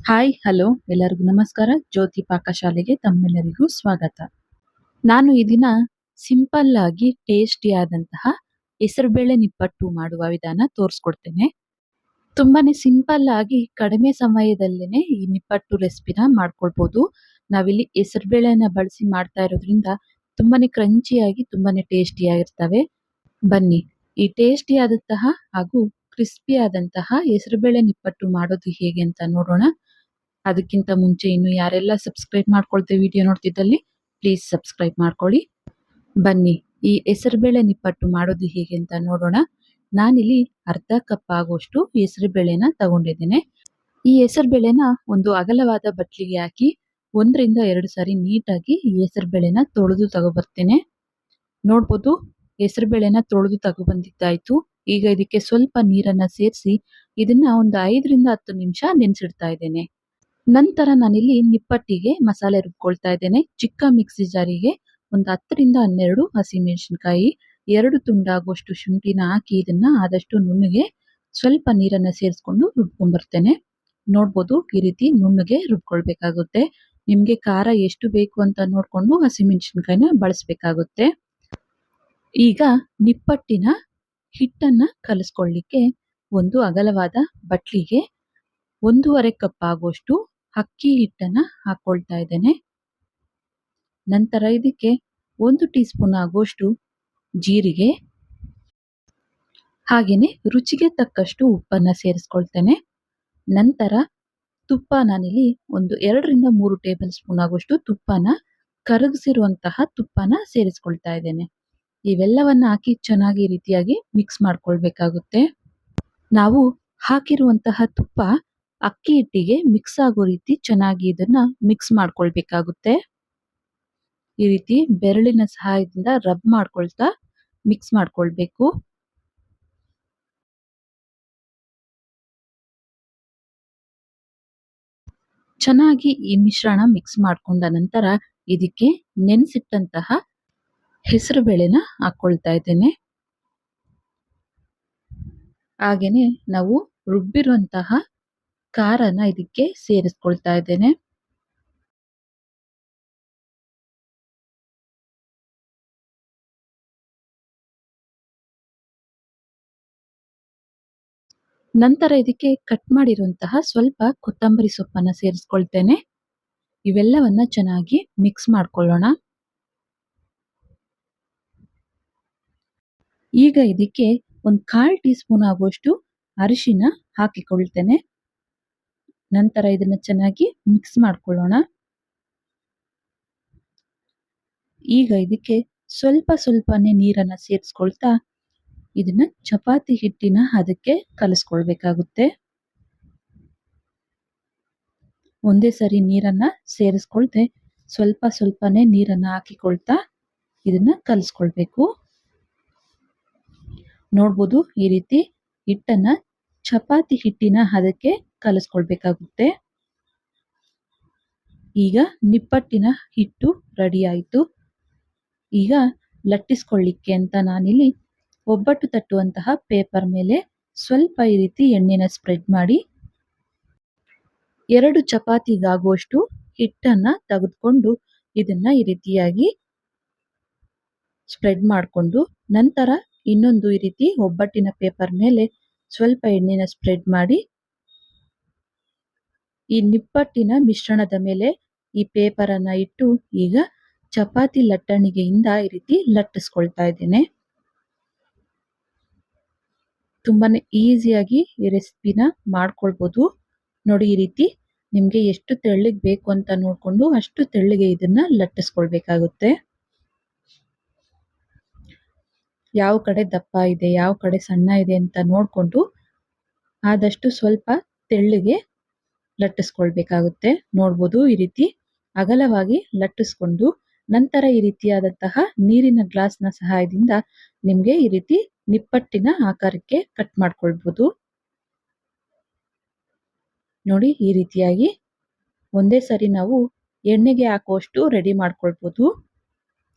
Hi, hello ಎಲ್ಲರಿಗೂ ನಮಸ್ಕಾರ. ಜ್ಯೋತಿ ಪಾಕಶಾಲೆಗೆ ತಮ್ಮೆಲ್ಲರಿಗೂ ಸ್ವಾಗತ. ನಾನು ಈ ದಿನ ಸಿಂಪಲ್ ಆಗಿ ಟೇಸ್ಟಿ ಆದಂತಹ ಹೆಸರುಬೇಳೆ ನಿಪ್ಪಟ್ಟು ಮಾಡುವ ವಿಧಾನ ತೋರಿಸ್ಕೊಡ್ತೇನೆ. ತುಂಬಾನೇ ಸಿಂಪಲ್ ಆಗಿ ಕಡಿಮೆ ಸಮಯದಲ್ಲೇನೆ ಈ ನಿಪ್ಪಟ್ಟು ರೆಸಿಪಿನ ಮಾಡ್ಕೊಳ್ಬೋದು. ನಾವಿಲ್ಲಿ ಹೆಸರುಬೇಳೆನ ಬಳಸಿ ಮಾಡ್ತಾ ಇರೋದ್ರಿಂದ ತುಂಬಾನೇ ಕ್ರಂಚಿಯಾಗಿ ತುಂಬಾನೇ ಟೇಸ್ಟಿಯಾಗಿರ್ತವೆ. ಬನ್ನಿ ಈ ಟೇಸ್ಟಿ ಆದಂತಹ ಹಾಗೂ ಕ್ರಿಸ್ಪಿ ಆದಂತಹ ಹೆಸರುಬೇಳೆ ನಿಪ್ಪಟ್ಟು ಮಾಡೋದು ಹೇಗೆ ಅಂತ ನೋಡೋಣ. ಅದಕ್ಕಿಂತ ಮುಂಚೆ ಇನ್ನು ಯಾರೆಲ್ಲ ಸಬ್ಸ್ಕ್ರೈಬ್ ಮಾಡ್ಕೊಳ್ತೇವೆ ವಿಡಿಯೋ ನೋಡ್ತಿದ್ದಲ್ಲಿ ಪ್ಲೀಸ್ ಸಬ್ಸ್ಕ್ರೈಬ್ ಮಾಡ್ಕೊಳ್ಳಿ. ಬನ್ನಿ ಈ ಹೆಸರುಬೇಳೆ ನಿಪ್ಪಟ್ಟು ಮಾಡೋದು ಹೇಗೆ ಅಂತ ನೋಡೋಣ. ನಾನಿಲ್ಲಿ ಅರ್ಧ ಕಪ್ ಆಗುವಷ್ಟು ಹೆಸರುಬೇಳೆನ ತಗೊಂಡಿದ್ದೇನೆ. ಈ ಹೆಸರುಬೇಳೆನ ಒಂದು ಅಗಲವಾದ ಬಟ್ಲಿಗೆ ಹಾಕಿ 1 ರಿಂದ 2 ಸಾರಿ ನೀಟಾಗಿ ಈ ಹೆಸರುಬೇಳೆನ ತೊಳೆದು ತಗೊಬರ್ತೇನೆ. ನೋಡ್ಬೋದು, ಹೆಸರುಬೇಳೆನ ತೊಳೆದು ತಗೊಬಂದಿದ್ದಾಯ್ತು. ಈಗ ಇದಕ್ಕೆ ಸ್ವಲ್ಪ ನೀರನ್ನ ಸೇರಿಸಿ ಇದನ್ನ ಒಂದು 5 ರಿಂದ 10 ನಿಮಿಷ ನೆನೆಸಿಡ್ತಾ ಇದ್ದೇನೆ. ನಂತರ ನಾನಿಲ್ಲಿ ನಿಪ್ಪಟ್ಟಿಗೆ ಮಸಾಲೆ ರುಬ್ಕೊಳ್ತಾ ಇದ್ದೇನೆ. ಚಿಕ್ಕ ಮಿಕ್ಸಿ ಜಾರಿಗೆ ಒಂದು 10 ರಿಂದ 12 ಹಸಿಮೆಣಸಿನಕಾಯಿ, 2 ತುಂಡಾಗುವಷ್ಟು ಶುಂಠಿನ ಹಾಕಿ ಇದನ್ನ ಆದಷ್ಟು ನುಣ್ಣಗೆ ಸ್ವಲ್ಪ ನೀರನ್ನ ಸೇರಿಸ್ಕೊಂಡು ರುಬ್ಕೊಂಡ್ಬರ್ತೇನೆ. ನೋಡ್ಬೋದು, ಈ ರೀತಿ ನುಣ್ಣಗೆ ರುಬ್ಕೊಳ್ಬೇಕಾಗುತ್ತೆ. ನಿಮ್ಗೆ ಖಾರ ಎಷ್ಟು ಬೇಕು ಅಂತ ನೋಡ್ಕೊಂಡು ಹಸಿಮೆಣಸಿನಕಾಯಿನ ಬಳಸಬೇಕಾಗುತ್ತೆ. ಈಗ ನಿಪ್ಪಟ್ಟಿನ ಹಿಟ್ಟನ್ನ ಕಲಿಸ್ಕೊಳ್ಳಿಕ್ಕೆ ಒಂದು ಅಗಲವಾದ ಬಟ್ಲಿಗೆ 1/2 ಕಪ್ ಆಗುವಷ್ಟು ಅಕ್ಕಿ ಹಿಟ್ಟನ್ನ ಹಾಕೊಳ್ತಾ ಇದ್ದೇನೆ. ನಂತರ ಇದಕ್ಕೆ 1 ಟೀ ಸ್ಪೂನ್ ಆಗುವಷ್ಟು ಜೀರಿಗೆ, ಹಾಗೇನೆ ರುಚಿಗೆ ತಕ್ಕಷ್ಟು ಉಪ್ಪನ್ನ ಸೇರಿಸ್ಕೊಳ್ತೇನೆ. ನಂತರ ತುಪ್ಪ ನಾನಿಲ್ಲಿ ಒಂದು 2 ರಿಂದ 3 ಟೇಬಲ್ ಸ್ಪೂನ್ ಆಗುವಷ್ಟು ತುಪ್ಪನ ಕರಗಿಸಿರುವಂತಹ ತುಪ್ಪನ ಸೇರಿಸ್ಕೊಳ್ತಾ ಇದ್ದೇನೆ. ಇವೆಲ್ಲವನ್ನ ಹಾಕಿ ಚೆನ್ನಾಗಿ ರೀತಿಯಾಗಿ ಮಿಕ್ಸ್ ಮಾಡ್ಕೊಳ್ಬೇಕಾಗುತ್ತೆ. ನಾವು ಹಾಕಿರುವಂತಹ ತುಪ್ಪ ಅಕ್ಕಿ ಹಿಟ್ಟಿಗೆ ಮಿಕ್ಸ್ ಆಗೋ ರೀತಿ ಚೆನ್ನಾಗಿ ಇದನ್ನ ಮಿಕ್ಸ್ ಮಾಡ್ಕೊಳ್ಬೇಕಾಗುತ್ತೆ. ಈ ರೀತಿ ಬೆರಳಿನ ಸಹಾಯದಿಂದ ರಬ್ ಮಾಡ್ಕೊಳ್ತಾ ಮಿಕ್ಸ್ ಮಾಡ್ಕೊಳ್ಬೇಕು. ಚೆನ್ನಾಗಿ ಈ ಮಿಶ್ರಣ ಮಿಕ್ಸ್ ಮಾಡ್ಕೊಂಡ ನಂತರ ಇದಕ್ಕೆ ನೆನೆಸಿಟ್ಟಂತಹ ಹೆಸರುಬೇಳೆನ ಹಾಕೊಳ್ತಾ ಇದ್ದೇನೆ. ಹಾಗೇನೆ ನಾವು ರುಬ್ಬಿರುವಂತಹ ಖಾರನ ಇದಕ್ಕೆ ಸೇರಿಸ್ಕೊಳ್ತಾ ಇದ್ದೇನೆ. ನಂತರ ಇದಕ್ಕೆ ಕಟ್ ಮಾಡಿರುವಂತಹ ಸ್ವಲ್ಪ ಕೊತ್ತಂಬರಿ ಸೊಪ್ಪನ್ನ ಸೇರಿಸ್ಕೊಳ್ತೇನೆ. ಇವೆಲ್ಲವನ್ನ ಚೆನ್ನಾಗಿ ಮಿಕ್ಸ್ ಮಾಡ್ಕೊಳ್ಳೋಣ. ಈಗ ಇದಕ್ಕೆ ಒಂದು 1/4 ಟೀ ಸ್ಪೂನ್ ಆಗುವಷ್ಟು ಅರಿಶಿನ ಹಾಕಿಕೊಳ್ತೇನೆ. ನಂತರ ಇದನ್ನ ಚೆನ್ನಾಗಿ ಮಿಕ್ಸ್ ಮಾಡ್ಕೊಳ್ಳೋಣ. ಈಗ ಇದಕ್ಕೆ ಸ್ವಲ್ಪ ಸ್ವಲ್ಪನೇ ನೀರನ್ನ ಸೇರಿಸ್ಕೊಳ್ತಾ ಇದನ್ನ ಚಪಾತಿ ಹಿಟ್ಟಿನ ಹದಕ್ಕೆ ಕಲಿಸ್ಕೊಳ್ಬೇಕಾಗುತ್ತೆ. ಒಂದೇ ಸರಿ ನೀರನ್ನ ಸೇರಿಸ್ಕೊಳ್ದೆ ಸ್ವಲ್ಪ ಸ್ವಲ್ಪನೇ ನೀರನ್ನ ಹಾಕಿಕೊಳ್ತಾ ಇದನ್ನ ಕಲಿಸ್ಕೊಳ್ಬೇಕು. ನೋಡ್ಬೋದು, ಈ ರೀತಿ ಹಿಟ್ಟನ್ನ ಚಪಾತಿ ಹಿಟ್ಟಿನ ಹದಕ್ಕೆ ಕಲಿಸ್ಕೊಳ್ಬೇಕಾಗುತ್ತೆ. ಈಗ ನಿಪ್ಪಟ್ಟಿನ ಹಿಟ್ಟು ರೆಡಿ ಆಯಿತು. ಈಗ ಲಟ್ಟಿಸ್ಕೊಳ್ಳಿಕ್ಕೆ ಅಂತ ನಾನಿಲ್ಲಿ ಒಬ್ಬಟ್ಟು ತಟ್ಟುವಂತಹ ಪೇಪರ್ ಮೇಲೆ ಸ್ವಲ್ಪ ಈ ರೀತಿ ಎಣ್ಣೆನ ಸ್ಪ್ರೆಡ್ ಮಾಡಿ 2 ಚಪಾತಿಗಾಗುವಷ್ಟು ಹಿಟ್ಟನ್ನ ತೆಗೆದುಕೊಂಡು ಇದನ್ನ ಈ ರೀತಿಯಾಗಿ ಸ್ಪ್ರೆಡ್ ಮಾಡಿಕೊಂಡು ನಂತರ ಇನ್ನೊಂದು ಈ ರೀತಿ ಒಬ್ಬಟ್ಟಿನ ಪೇಪರ್ ಮೇಲೆ ಸ್ವಲ್ಪ ಎಣ್ಣೆನ ಸ್ಪ್ರೆಡ್ ಮಾಡಿ ಈ ನಿಪ್ಪಟ್ಟಿನ ಮಿಶ್ರಣದ ಮೇಲೆ ಈ ಪೇಪರ್ ಅನ್ನ ಇಟ್ಟು ಈಗ ಚಪಾತಿ ಲಟ್ಟಣಿಗೆಯಿಂದ ಈ ರೀತಿ ಲಟ್ಟಿಸ್ಕೊಳ್ತಾ ಇದ್ದೇನೆ. ತುಂಬಾನೇ ಈಸಿಯಾಗಿ ಈ ರೆಸಿಪಿನ ಮಾಡ್ಕೊಳ್ಬೋದು. ನೋಡಿ, ಈ ರೀತಿ ನಿಮ್ಗೆ ಎಷ್ಟು ತೆಳ್ಳಗೆ ಬೇಕು ಅಂತ ನೋಡ್ಕೊಂಡು ಅಷ್ಟು ತೆಳ್ಳಗೆ ಇದನ್ನ ಲಟ್ಟಿಸ್ಕೊಳ್ಬೇಕಾಗುತ್ತೆ. ಯಾವ ಕಡೆ ದಪ್ಪ ಇದೆ, ಯಾವ ಕಡೆ ಸಣ್ಣ ಇದೆ ಅಂತ ನೋಡ್ಕೊಂಡು ಆದಷ್ಟು ಸ್ವಲ್ಪ ತೆಳ್ಳಗೆ ಲಟ್ಟಿಸ್ಕೊಳ್ಬೇಕಾಗುತ್ತೆ. ನೋಡ್ಬೋದು, ಈ ರೀತಿ ಅಗಲವಾಗಿ ಲಟ್ಟಿಸ್ಕೊಂಡು ನಂತರ ಈ ರೀತಿಯಾದಂತಹ ನೀರಿನ ಗ್ಲಾಸ್ನ ಸಹಾಯದಿಂದ ನಿಮ್ಗೆ ಈ ರೀತಿ ನಿಪ್ಪಟ್ಟಿನ ಆಕಾರಕ್ಕೆ ಕಟ್ ಮಾಡ್ಕೊಳ್ಬೋದು. ನೋಡಿ, ಈ ರೀತಿಯಾಗಿ ಒಂದೇ ಸರಿ ನಾವು ಎಣ್ಣೆಗೆ ಹಾಕುವಷ್ಟು ರೆಡಿ ಮಾಡ್ಕೊಳ್ಬೋದು.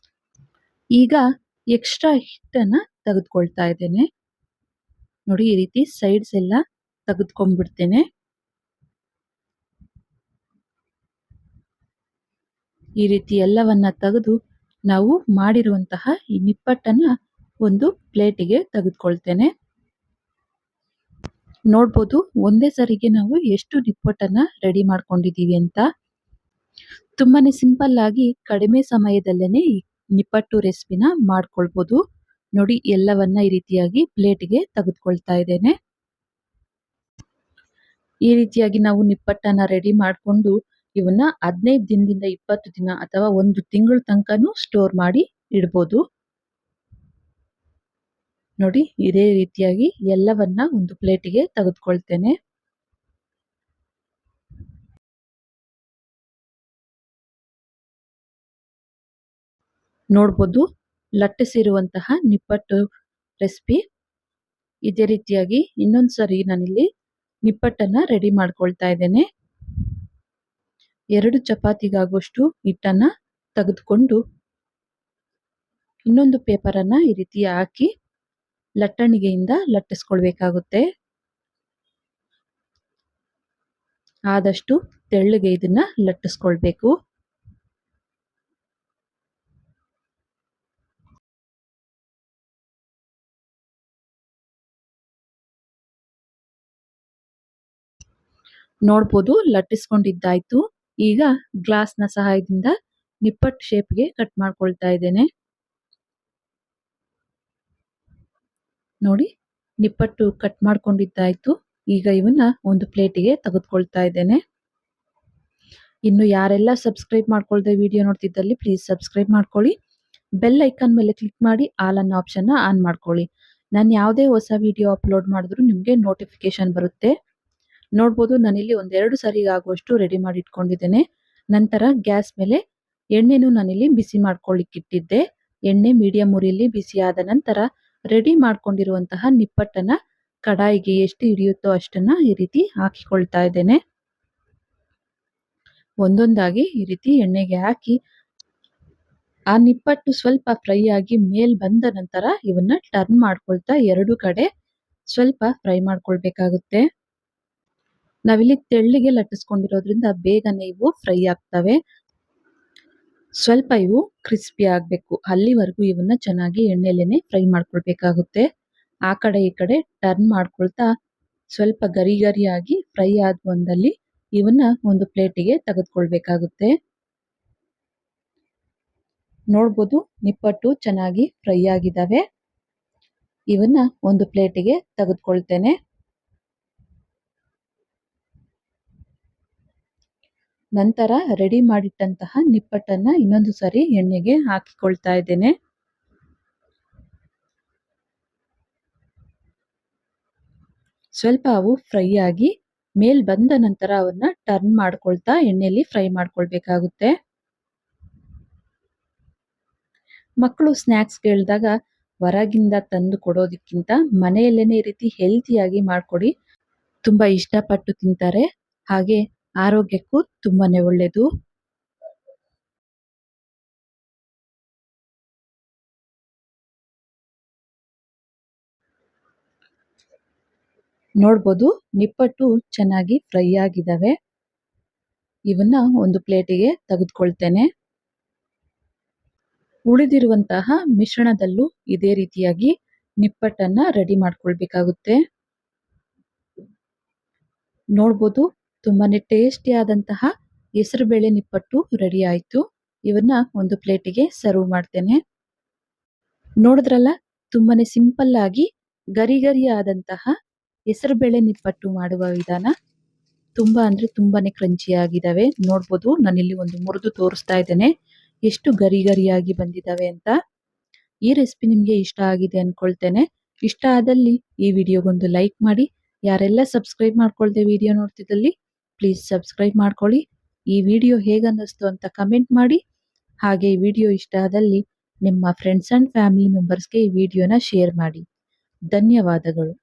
ಈಗ ಎಕ್ಸ್ಟ್ರಾ ಹಿಟ್ಟನ್ನ ತೆಗೆದುಕೊಳ್ತಾ ಇದ್ದೇನೆ. ನೋಡಿ, ಈ ರೀತಿ ಸೈಡ್ಸ್ ಎಲ್ಲ ತೆಗೆದುಕೊಂಡ್ಬಿಡ್ತೇನೆ. ಈ ರೀತಿ ಎಲ್ಲವನ್ನ ತೆಗೆದು ನಾವು ಮಾಡಿರುವಂತಹ ಈ ನಿಪ್ಪಟ್ಟನ್ನ ಒಂದು ಪ್ಲೇಟಿಗೆ ತೆಗೆದುಕೊಳ್ತೇನೆ. ನೋಡ್ಬೋದು ಒಂದೇ ಸರಿಗೆ ನಾವು ಎಷ್ಟು ನಿಪ್ಪಟ್ಟನ್ನ ರೆಡಿ ಮಾಡ್ಕೊಂಡಿದೀವಿ ಅಂತ. ತುಂಬಾನೇ ಸಿಂಪಲ್ ಆಗಿ ಕಡಿಮೆ ಸಮಯದಲ್ಲೇನೆ ಈ ನಿಪ್ಪಟ್ಟು ರೆಸಿಪಿನ ಮಾಡ್ಕೊಳ್ಬೋದು. ನೋಡಿ ಎಲ್ಲವನ್ನ ಈ ರೀತಿಯಾಗಿ ಪ್ಲೇಟ್ಗೆ ತೆಗೆದುಕೊಳ್ತಾ ಇದ್ದೇನೆ. ಈ ರೀತಿಯಾಗಿ ನಾವು ನಿಪ್ಪಟ್ಟನ್ನ ರೆಡಿ ಮಾಡ್ಕೊಂಡು ಇವನ್ನ 15 ದಿನದಿಂದ 20 ದಿನ ಅಥವಾ 1 ತಿಂಗಳ ತನಕನೂ ಸ್ಟೋರ್ ಮಾಡಿ ಇಡ್ಬೋದು. ನೋಡಿ ಇದೇ ರೀತಿಯಾಗಿ ಎಲ್ಲವನ್ನ ಒಂದು ಪ್ಲೇಟಿಗೆ ತೆಗೆದುಕೊಳ್ತೇನೆ. ನೋಡ್ಬೋದು ಲಟ್ಟಿಸಿರುವಂತಹ ನಿಪ್ಪಟ್ಟು ರೆಸಿಪಿ. ಇದೇ ರೀತಿಯಾಗಿ ಇನ್ನೊಂದ್ಸರಿ ನಾನಿಲ್ಲಿ ನಿಪ್ಪಟ್ಟನ್ನ ರೆಡಿ ಮಾಡ್ಕೊಳ್ತಾ ಇದ್ದೇನೆ. 2 ಚಪಾತಿಗಾಗುವಷ್ಟು ಹಿಟ್ಟನ್ನ ತೆಗೆದುಕೊಂಡು ಇನ್ನೊಂದು ಪೇಪರನ್ನ ಈ ರೀತಿ ಹಾಕಿ ಲಟ್ಟಣಿಗೆಯಿಂದ ಲಟ್ಟಿಸ್ಕೊಳ್ಬೇಕಾಗುತ್ತೆ. ಆದಷ್ಟು ತೆಳ್ಳಗೆ ಇದನ್ನ ಲಟ್ಟಿಸ್ಕೊಳ್ಬೇಕು. ನೋಡ್ಬೋದು ಲಟ್ಟಿಸ್ಕೊಂಡಿದ್ದಾಯ್ತು. ಈಗ ಗ್ಲಾಸ್ನ ಸಹಾಯದಿಂದ ನಿಪ್ಪಟ್ಟು ಶೇಪ್ಗೆ ಕಟ್ ಮಾಡ್ಕೊಳ್ತಾ ಇದ್ದೇನೆ. ನೋಡಿ ನಿಪ್ಪಟ್ಟು ಕಟ್ ಮಾಡ್ಕೊಂಡಿದ್ದಾಯ್ತು. ಈಗ ಇವನ್ನ ಒಂದು ಪ್ಲೇಟಿಗೆ ತೆಗೆದುಕೊಳ್ತಾ ಇದ್ದೇನೆ. ಇನ್ನು ಯಾರೆಲ್ಲ ಸಬ್ಸ್ಕ್ರೈಬ್ ಮಾಡ್ಕೊಳ್ದೆ ವಿಡಿಯೋ ನೋಡ್ತಿದ್ದಲ್ಲಿ ಪ್ಲೀಸ್ ಸಬ್ಸ್ಕ್ರೈಬ್ ಮಾಡ್ಕೊಳ್ಳಿ. ಬೆಲ್ ಐಕಾನ್ ಮೇಲೆ ಕ್ಲಿಕ್ ಮಾಡಿ ಆಲ್ ಅನ್ನೋ ಆಪ್ಷನ್ನ ಆನ್ ಮಾಡ್ಕೊಳ್ಳಿ. ನಾನು ಯಾವುದೇ ಹೊಸ ವಿಡಿಯೋ ಅಪ್ಲೋಡ್ ಮಾಡಿದ್ರು ನಿಮಗೆ ನೋಟಿಫಿಕೇಶನ್ ಬರುತ್ತೆ. ನೋಡ್ಬೋದು ನಾನಿಲ್ಲಿ ಒಂದೆರಡು ಸರಿಗೆ ಆಗುವಷ್ಟು ರೆಡಿ ಮಾಡಿ ಇಟ್ಕೊಂಡಿದ್ದೇನೆ. ನಂತರ ಗ್ಯಾಸ್ ಮೇಲೆ ಎಣ್ಣೆನೂ ನಾನಿಲ್ಲಿ ಬಿಸಿ ಮಾಡ್ಕೊಳ್ಳಿಕ್ಕಿಟ್ಟಿದ್ದೆ. ಎಣ್ಣೆ ಮೀಡಿಯಂ ಉರಿಯಲ್ಲಿ ಬಿಸಿ ಆದ ನಂತರ ರೆಡಿ ಮಾಡ್ಕೊಂಡಿರುವಂತಹ ನಿಪ್ಪಟ್ಟನ್ನ ಕಡಾಯಿಗೆ ಎಷ್ಟು ಹಿಡಿಯುತ್ತೋ ಅಷ್ಟನ್ನ ಈ ರೀತಿ ಹಾಕಿಕೊಳ್ತಾ ಇದ್ದೇನೆ. ಒಂದೊಂದಾಗಿ ಈ ರೀತಿ ಎಣ್ಣೆಗೆ ಹಾಕಿ ಆ ನಿಪ್ಪಟ್ಟು ಸ್ವಲ್ಪ ಫ್ರೈ ಆಗಿ ಮೇಲ್ ಬಂದ ನಂತರ ಇವನ್ನ ಟರ್ನ್ ಮಾಡ್ಕೊಳ್ತಾ ಎರಡು ಕಡೆ ಸ್ವಲ್ಪ ಫ್ರೈ ಮಾಡ್ಕೊಳ್ಬೇಕಾಗುತ್ತೆ. ನಾವಿಲ್ಲಿ ತೆಳ್ಳಿಗೆ ಲಟ್ಟಿಸ್ಕೊಂಡಿರೋದ್ರಿಂದ ಬೇಗನೆ ಇವು ಫ್ರೈ ಆಗ್ತವೆ. ಸ್ವಲ್ಪ ಇವು ಕ್ರಿಸ್ಪಿ ಆಗ್ಬೇಕು, ಅಲ್ಲಿವರೆಗೂ ಇವನ್ನ ಚೆನ್ನಾಗಿ ಎಣ್ಣೆಲೇನೆ ಫ್ರೈ ಮಾಡ್ಕೊಳ್ಬೇಕಾಗುತ್ತೆ. ಆ ಕಡೆ ಈ ಕಡೆ ಟರ್ನ್ ಮಾಡ್ಕೊಳ್ತಾ ಸ್ವಲ್ಪ ಗರಿ ಗರಿಯಾಗಿ ಫ್ರೈ ಆದ ಒಂದಲ್ಲಿ ಇವನ್ನ ಒಂದು ಪ್ಲೇಟಿಗೆ ತೆಗೆದುಕೊಳ್ಬೇಕಾಗುತ್ತೆ. ನೋಡ್ಬೋದು ನಿಪ್ಪಟ್ಟು ಚೆನ್ನಾಗಿ ಫ್ರೈ ಆಗಿದ್ದಾವೆ. ಇವನ್ನ ಒಂದು ಪ್ಲೇಟಿಗೆ ತೆಗೆದುಕೊಳ್ತೇನೆ. ನಂತರ ರೆಡಿ ಮಾಡಿಟ್ಟಂತಹ ನಿಪ್ಪಟ್ಟನ್ನ ಇನ್ನೊಂದು ಸರಿ ಎಣ್ಣೆಗೆ ಹಾಕಿಕೊಳ್ತಾ ಇದ್ದೇನೆ. ಸ್ವಲ್ಪ ಅವು ಫ್ರೈ ಆಗಿ ಮೇಲ್ ಬಂದ ನಂತರ ಅವನ್ನ ಟರ್ನ್ ಮಾಡ್ಕೊಳ್ತಾ ಎಣ್ಣೆಯಲ್ಲಿ ಫ್ರೈ ಮಾಡ್ಕೊಳ್ಬೇಕಾಗುತ್ತೆ. ಮಕ್ಕಳು ಸ್ನ್ಯಾಕ್ಸ್ ಕೇಳಿದಾಗ ಹೊರಗಿಂದ ತಂದು ಕೊಡೋದಕ್ಕಿಂತ ಮನೆಯಲ್ಲೇನೆ ಈ ರೀತಿ ಹೆಲ್ತಿಯಾಗಿ ಮಾಡ್ಕೊಡಿ. ತುಂಬಾ ಇಷ್ಟಪಟ್ಟು ತಿಂತಾರೆ, ಹಾಗೆ ಆರೋಗ್ಯಕ್ಕೂ ತುಂಬಾನೇ ಒಳ್ಳೆಯದು. ನೋಡ್ಬೋದು ನಿಪ್ಪಟ್ಟು ಚೆನ್ನಾಗಿ ಫ್ರೈ ಆಗಿದ್ದಾವೆ. ಇವನ್ನ ಒಂದು ಪ್ಲೇಟಿಗೆ ತೆಗೆದುಕೊಳ್ತೇನೆ. ಉಳಿದಿರುವಂತಹ ಮಿಶ್ರಣದಲ್ಲೂ ಇದೇ ರೀತಿಯಾಗಿ ನಿಪ್ಪಟ್ಟನ್ನ ರೆಡಿ ಮಾಡ್ಕೊಳ್ಬೇಕಾಗುತ್ತೆ. ನೋಡ್ಬೋದು ತುಂಬಾನೇ ಟೇಸ್ಟಿ ಆದಂತಹ ಹೆಸರುಬೇಳೆ ನಿಪ್ಪಟ್ಟು ರೆಡಿ ಆಯ್ತು. ಇವನ್ನ ಒಂದು ಪ್ಲೇಟಿಗೆ ಸರ್ವ್ ಮಾಡ್ತೇನೆ. ನೋಡಿದ್ರಲ್ಲ, ತುಂಬಾನೇ ಸಿಂಪಲ್ ಆಗಿ ಗರಿ ಗರಿ ಆದಂತಹ ಹೆಸರುಬೇಳೆ ನಿಪ್ಪಟ್ಟು ಮಾಡುವ ವಿಧಾನ. ತುಂಬಾ ಅಂದ್ರೆ ತುಂಬಾನೇ ಕ್ರಂಚಿ ಆಗಿದಾವೆ. ನೋಡ್ಬೋದು ನಾನಿಲ್ಲಿ ಒಂದು ಮುರಿದು ತೋರಿಸ್ತಾ ಇದ್ದೇನೆ ಎಷ್ಟು ಗರಿ ಗರಿಯಾಗಿ ಬಂದಿದ್ದಾವೆ ಅಂತ. ಈ ರೆಸಿಪಿ ನಿಮ್ಗೆ ಇಷ್ಟ ಆಗಿದೆ ಅನ್ಕೊಳ್ತೇನೆ. ಇಷ್ಟ ಆದಲ್ಲಿ ಈ ವಿಡಿಯೋಗೊಂದು ಲೈಕ್ ಮಾಡಿ. ಯಾರೆಲ್ಲ ಸಬ್ಸ್ಕ್ರೈಬ್ ಮಾಡ್ಕೊಳ್ದೆ ವಿಡಿಯೋ ನೋಡ್ತಿದ್ದಲ್ಲಿ ಪ್ಲೀಸ್ ಸಬ್ಸ್ಕ್ರೈಬ್ ಮಾಡ್ಕೊಳ್ಳಿ. ಈ ವಿಡಿಯೋ ಹೇಗನ್ನಿಸ್ತು ಅಂತ ಕಮೆಂಟ್ ಮಾಡಿ. ಹಾಗೆ ಈ ವಿಡಿಯೋ ಇಷ್ಟ ಆದಲ್ಲಿ ನಿಮ್ಮ ಫ್ರೆಂಡ್ಸ್ ಅಂಡ್ ಫ್ಯಾಮಿಲಿ ಮೆಂಬರ್ಸ್ಗೆ ಈ ವಿಡಿಯೋನ ಶೇರ್ ಮಾಡಿ. ಧನ್ಯವಾದಗಳು.